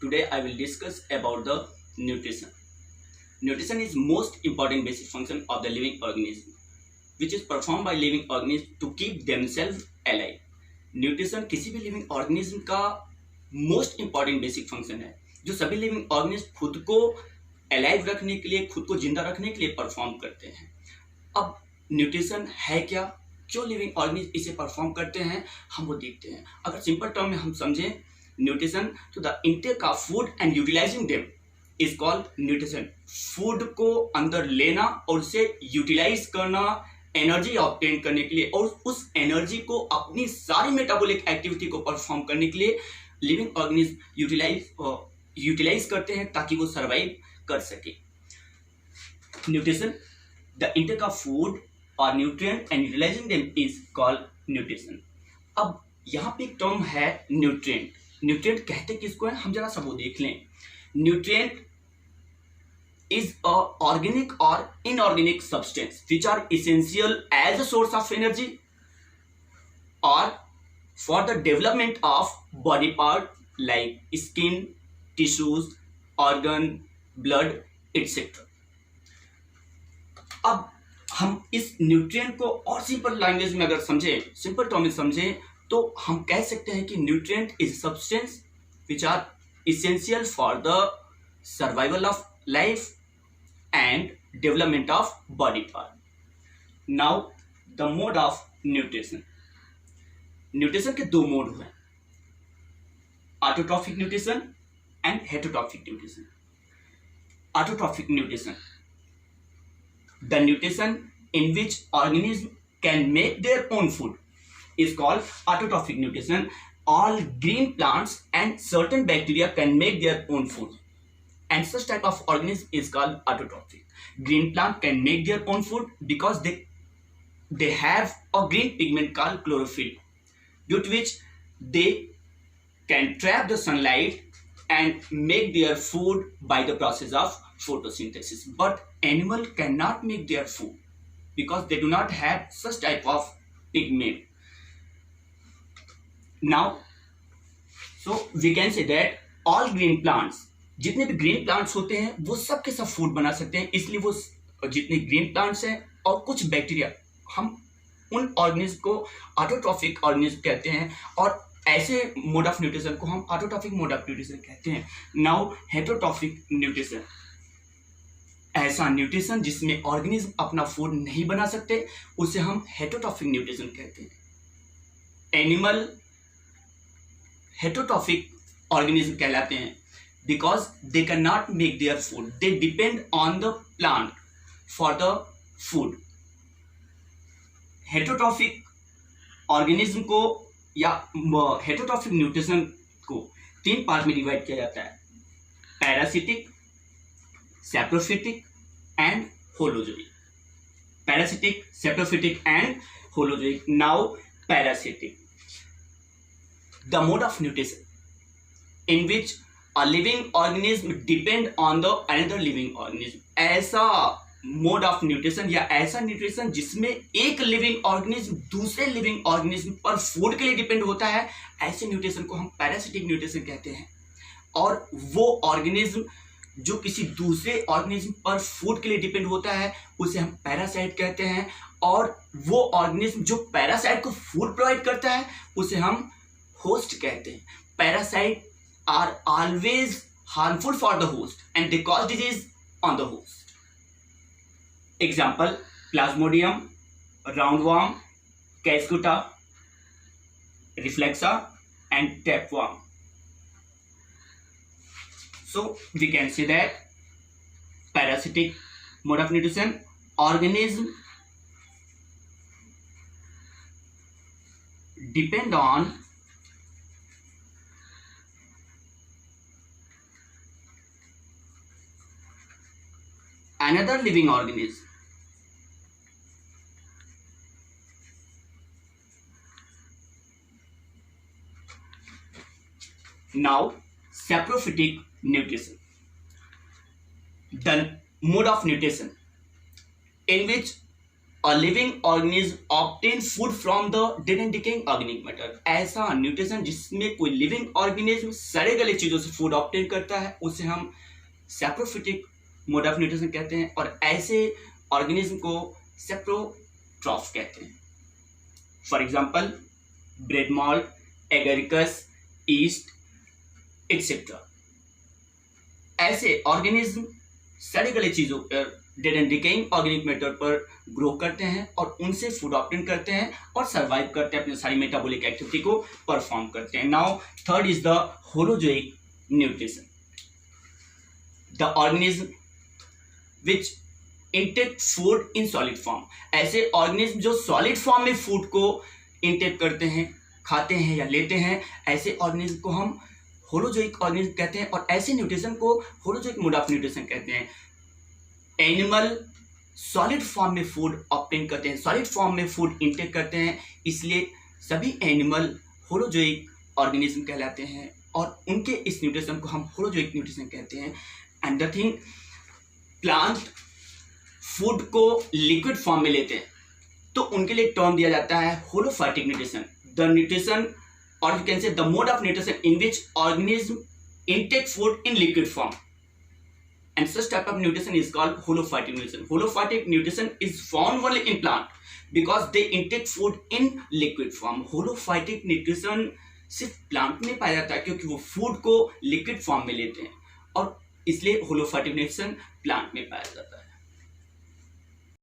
Today I will discuss about the nutrition. Nutrition is most important basic function of the living organism, which is performed by living organisms to keep themselves alive. Nutrition किसी भी living organism का most important basic function है, जो सभी living organism खुद को alive रखने के लिए, खुद को जिंदा रखने के लिए परफॉर्म करते हैं। अब न्यूट्रिशन है क्या, क्यों लिविंग ऑर्गेनिज्म इसे परफॉर्म करते हैं, हम वो देखते हैं। अगर सिंपल टर्म में हम समझें न्यूट्रिशन, तो the intake of food and utilising them is called nutrition. Food को अंदर लेना और उसे यूटिलाइज करना, एनर्जी ऑब्टेन करने के लिए, और उस एनर्जी को अपनी सारी मेटाबॉलिक एक्टिविटी को परफॉर्म करने के लिए लिविंग ऑर्गेनिज्म यूटिलाइज करते हैं ताकि वो सर्वाइव कर सके। Nutrition, the intake of food और nutrient and utilising them is called nutrition. अब यहाँ पे एक टर्म है न्यूट्रिएंट। न्यूट्रिएंट कहते किसको है, हम जरा सब वो देख लें। Nutrient is a organic or inorganic substance which are essential as a source of energy or for the development of body part like skin, tissues, organ, blood, etc. अब हम इस न्यूट्रिएंट को और सिंपल लैंग्वेज में अगर समझें, simple term में समझें, तो हम कह सकते हैं कि nutrient is substance which are essential for the survival of life and development of body part. Now the mode of nutrition. Nutrition के दो मोड हुए, autotrophic nutrition and heterotrophic nutrition. Autotrophic nutrition, the nutrition in which organism can make their own food is called autotrophic nutrition. All green plants and certain bacteria can make their own food, and such type of organism is called autotrophic. Green plant can make their own food because they have a green pigment called chlorophyll, due to which they can trap the sunlight and make their food by the process of photosynthesis. But animal cannot make their food because they do not have such type of pigment. Now, so we can say that all green plants, जितने भी green plants होते हैं वो सब के सब food बना सकते हैं। इसलिए वो जितने ग्रीन प्लांट्स हैं और कुछ बैक्टीरिया, हम उन ऑर्गेनिज्म को ऑटोट्रॉफिक ऑर्गेनिज्म कहते हैं, और ऐसे मोड ऑफ न्यूट्रिशन को हम ऑटोट्रॉफिक मोड ऑफ न्यूट्रिशन कहते हैं। नाउ हेटरोट्रॉफिक न्यूट्रिशन, ऐसा न्यूट्रिशन जिसमें ऑर्गेनिज्म अपना फूड नहीं बना सकते, उसे हम हेटरोट्रॉफिक न्यूट्रिशन कहते हैं। एनिमल हेटरोट्रॉफिक ऑर्गेनिज्म कहलाते हैं because they cannot make their food, they depend on the plant for the food. Heterotrophic organism को या हेटरोट्रॉफिक न्यूट्रिशन को तीन पार्ट में डिवाइड किया जाता है, parasitic, saprophytic and holozoic. Parasitic, saprophytic and holozoic. Now parasitic, the mode of nutrition in which a living organism depend on the another living organism. ऐसा mode of nutrition या ऐसा nutrition जिसमें एक living organism दूसरे living organism पर food के लिए depend होता है, ऐसे न्यूट्रिशन को हम पैरासिटिक न्यूट्रिशन कहते हैं। और वो ऑर्गेनिज्म जो किसी दूसरे ऑर्गेनिज्म पर फूड के लिए डिपेंड होता है उसे हम पैरासाइट कहते हैं, और वो ऑर्गेनिज्म जो पैरासाइट को फूड प्रोवाइड करता है उसे हम होस्ट कहते हैं। Parasite are always harmful for the host and they cause disease on the host. Example: Plasmodium, roundworm, Cascuta, Reflexa and tapeworm. So we can say that parasitic mode of nutrition, organism depend on another living organism. Now, saprophytic nutrition, the mode of nutrition in which A living organism obtain food from the dead and decaying organic matter. ऐसा nutrition जिसमें कोई living organism सड़े गले चीजों से food obtain करता है उसे हम सैप्रोफिटिक मोड ऑफ न्यूट्रिशन कहते हैं, और ऐसे ऑर्गेनिज्म को सैप्रोट्रॉफ कहते हैं. For example bread malt, Agaricus, east etcetera. ऐसे ऑर्गेनिज्म सड़े गले चीजों पर, dead and decaying organic matter पर ग्रो करते हैं और उनसे फूड ऑब्टेन करते हैं और सर्वाइव करते हैं, अपनी सारी मेटाबॉलिक एक्टिविटी को परफॉर्म करते हैं. Now third is the holozoic nutrition. The organism which intake food in solid form. ऐसे ऑर्गेनिज्म जो सॉलिड फॉर्म में फूड को इनटेक करते हैं, खाते हैं या लेते हैं, ऐसे ऑर्गेनिज्म को हम होलोजोइक ऑर्गेनिज्म कहते हैं और ऐसे न्यूट्रिशन को होलोजोइक मोड ऑफ न्यूट्रिशन कहते हैं. एनिमल सॉलिड फॉर्म में फूड ऑब्टेन करते हैं, सॉलिड फॉर्म में फूड इनटेक करते हैं, इसलिए सभी एनिमल होलोजोइक ऑर्गेनिज्म कहलाते हैं और उनके इस न्यूट्रिशन को हम होलोजोइक न्यूट्रिशन कहते हैं. And the thing, plant food को लिक्विड फॉर्म में लेते हैं तो उनके लिए टर्म दिया जाता है holophytic nutrition. The nutrition, or you can say the mode of nutrition in which organism intake food in liquid form, and such type of nutrition is called holophytic nutrition. Holophytic nutrition is found only in plant because they intake food in liquid form. Holophytic nutrition सिर्फ plant में पाया जाता है क्योंकि वो food को liquid form में लेते हैं और इसलिए होलोफाइटिक न्यूट्रिशन प्लांट में पाया जाता है.